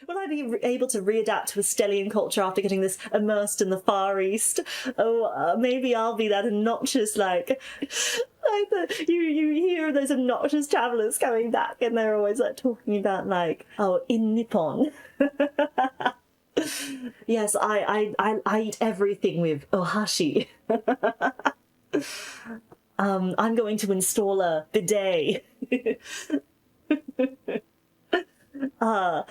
Will I be able to readapt to Estelian culture after getting this immersed in the Far East? Oh, maybe I'll be that obnoxious, you hear those obnoxious travelers coming back, and they're always like talking about in Nippon. Yes, I eat everything with ohashi. I'm going to install a bidet. The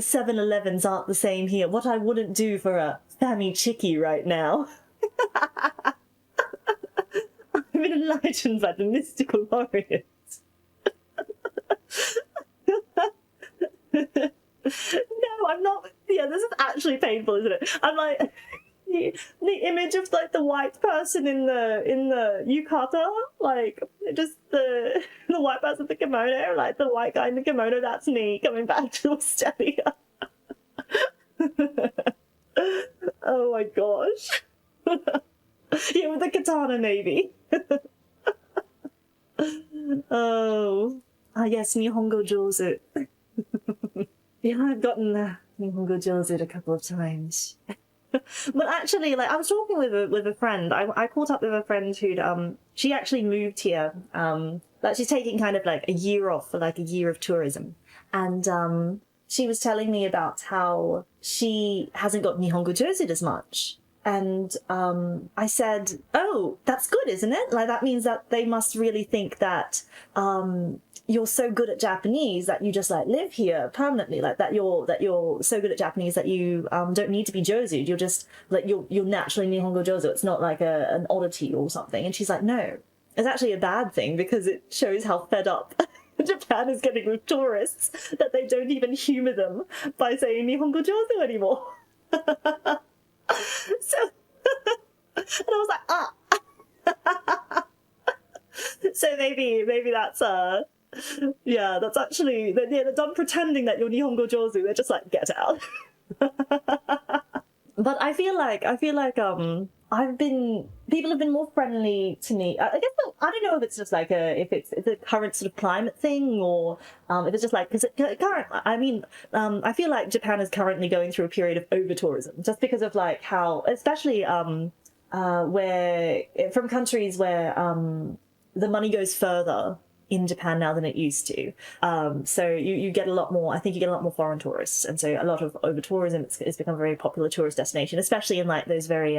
7-Elevens aren't the same here. What I wouldn't do for a Fammy Chickie right now. I've been enlightened by the mystical laureate. No, I'm not. Yeah, this is actually painful, isn't it? I'm like the image of the white person in the yukata, just the white person in the kimono, the white guy in the kimono. That's me coming back to Australia. Oh my gosh. Yeah, with the katana maybe. Oh. Yes, Nihongo Jozu. Yeah, I've gotten Nihongo Jozu a couple of times. But actually, I was talking with a friend. I caught up with a friend who'd she actually moved here. She's taking kind of a year off for a year of tourism, and she was telling me about how she hasn't got Nihongo Jozu as much. And I said, "Oh, that's good, isn't it? That means that they must really think that you're so good at Japanese that you just live here permanently. That you're so good at Japanese that you don't need to be Josu'd. You're just you're naturally Nihongo Josu. It's not an oddity or something." And she's like, "No, it's actually a bad thing because it shows how fed up Japan is getting with tourists that they don't even humor them by saying Nihongo Josu anymore." So, and I was like, So maybe that's yeah, that's actually they're done pretending that you're Nihongo Jozu. They're just get out. But I feel like people have been more friendly to me. I guess I don't know if it's just if it's a current sort of climate thing, or if it's just because current. I mean, I feel like Japan is currently going through a period of over tourism, just because of how, especially where from countries where the money goes further in Japan now than it used to. So you get a lot more, I think you get a lot more foreign tourists. And so a lot of over tourism, it's become a very popular tourist destination, especially in those very,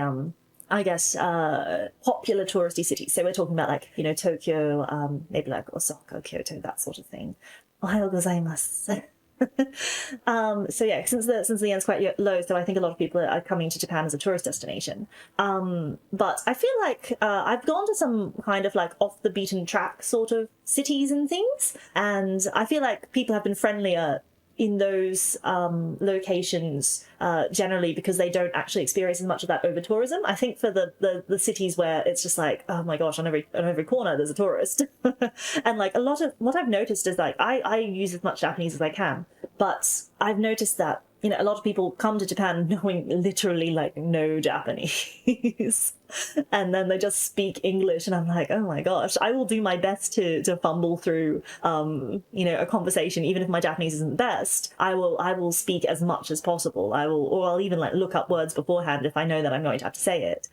I guess, popular touristy cities. So we're talking about Tokyo, maybe Osaka, Kyoto, that sort of thing. Ohayou gozaimasu. So yeah, since the yen's quite low, so I think a lot of people are coming to Japan as a tourist destination. But I feel I've gone to some kind of off the beaten track sort of cities and things, and I feel people have been friendlier in those locations generally because they don't actually experience as much of that over tourism. I think for the cities where it's just oh my gosh, on every corner there's a tourist. And a lot of what I've noticed is I use as much Japanese as I can, but I've noticed that a lot of people come to Japan knowing literally no Japanese. And then they just speak English, and I'm like, oh my gosh, I will do my best to fumble through a conversation. Even if my Japanese isn't the best, I will speak as much as possible. I'll even look up words beforehand if I know that I'm going to have to say it.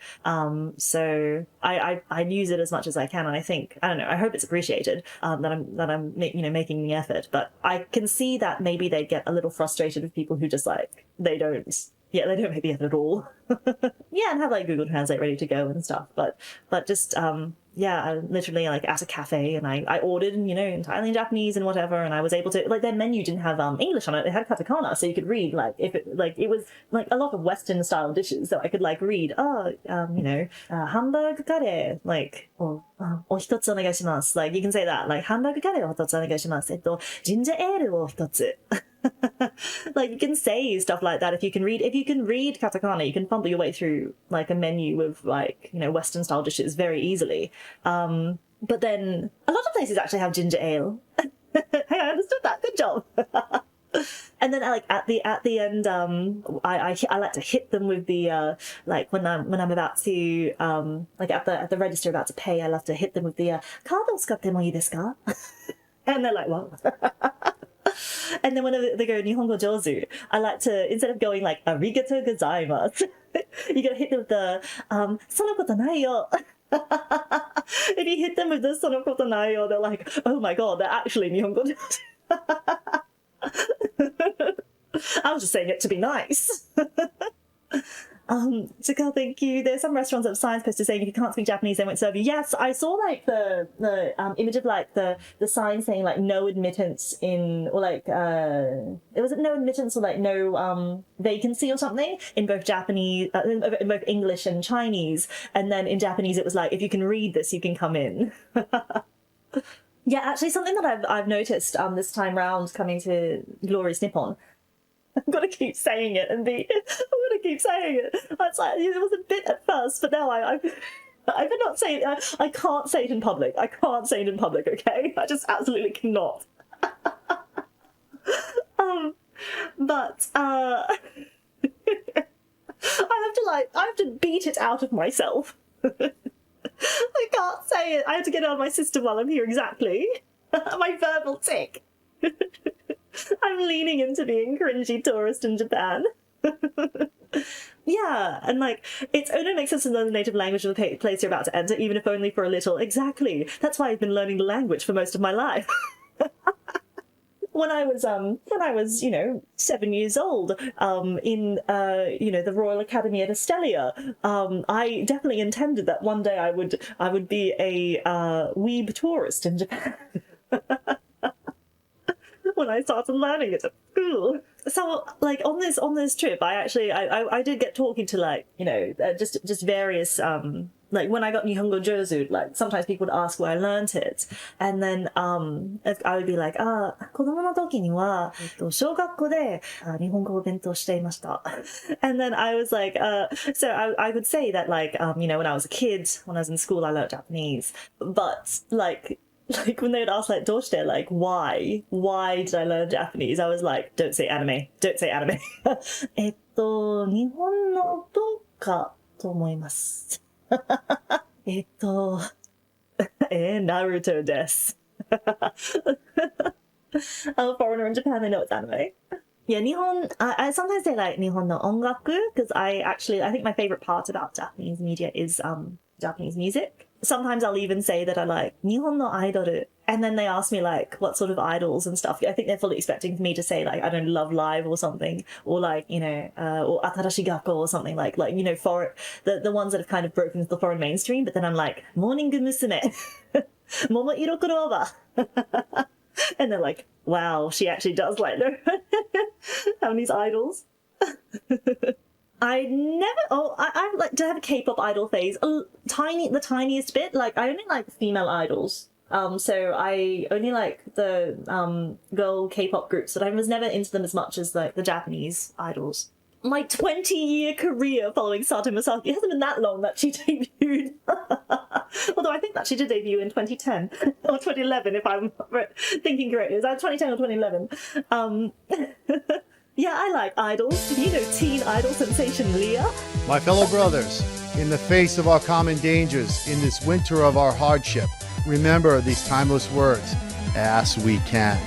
So I use it as much as I can, and I think, I don't know, I hope it's appreciated that I'm making the effort. But I can see that maybe they get a little frustrated with people who just they don't make the effort at all. Yeah, and have Google Translate ready to go and stuff. But just I literally at a cafe, and I ordered entirely in Japanese and whatever, and I was able to their menu didn't have English on it. It had katakana, so you could read if it it was a lot of Western style dishes, so I could read hamburger curry or お一つお願いします. You can say that hamburger curry お一つお願いします. Ginger ale を一つ. You can say stuff like that if you can read katakana. You can fumble your way through a menu of Western style dishes very easily. But then a lot of places actually have ginger ale. Hey, I understood that. Good job. And then at the end, I like to hit them with the when I'm about to at the register about to pay, I love to hit them with the カードを使ってもいいですか? And they're like, what? And then when they go Nihongo Jozu, I like to, instead of going like arigatou gozaimasu, you gotta hit them with the そのことないよ. If you hit them with the そのことないよ, they're like, oh my god, they're actually Nihongo Jozu. I was just saying it to be nice. Chika, thank you. There's some restaurants that have signs posted saying if you can't speak Japanese, they won't serve you. Yes, I saw like the image of like the sign saying like no admittance in, or like it was no admittance or like no vacancy or something in both Japanese, in both English and Chinese, and then in Japanese it was like if you can read this, you can come in. Yeah, actually something that I've noticed this time round coming to Glorious Nippon. I'm gonna keep saying it and I'm gonna keep saying it. It's like, it was a bit at first, but now I cannot say it. I can't say it in public. I can't say it in public, okay? I just absolutely cannot. But I have to beat it out of myself. I can't say it. I have to get it out of my system while I'm here, exactly. My verbal tick. I'm leaning into being cringy tourist in Japan. Yeah, and like, it only makes sense to learn the native language of the place you're about to enter, even if only for a little. Exactly. That's why I've been learning the language for most of my life. When I was, 7 years old, in, the Royal Academy at Estelia, I definitely intended that one day I would be a weeb tourist in Japan. When I started learning it at school. So like on this trip, I did get talking to like, just various, like when I got Nihongo Jozu, like sometimes people would ask where I learned it. And then I would be like, 子供の時には、小学校で日本語を勉強していました. And then I was like, so I would say that like, when I was a kid, when I was in school, I learned Japanese. But like when they would ask like どうして like why did I learn Japanese, I was like, don't say anime 日本のどうかと思います。Naruto desu. I'm a foreigner in Japan, they know it's anime. Yeah, I sometimes say like 日本の音楽 because I think my favorite part about Japanese media is Japanese music. Sometimes I'll even say that I like 日本のアイドル, and then they ask me like what sort of idols and stuff. I think they're fully expecting me to say like I don't Love Live or something, or like or Atarashi Gakko or something like for the ones that have kind of broken into the foreign mainstream. But then I'm like Morning Musume, Momoiro Clover, and they're like, wow, she actually does like have these idols. I like to have a K-pop idol phase. The tiniest bit. Like I only like female idols. So I only like the girl K-pop groups, but I was never into them as much as like the Japanese idols. My 20-year career following Sato Masaki, it hasn't been that long that she debuted. Although I think that she did debut in 2010 or 2011, if I'm thinking correctly. Is that 2010 or 2011? Yeah, I like idols. You know teen idol sensation Leah? My fellow brothers, in the face of our common dangers, in this winter of our hardship, remember these timeless words, as we can.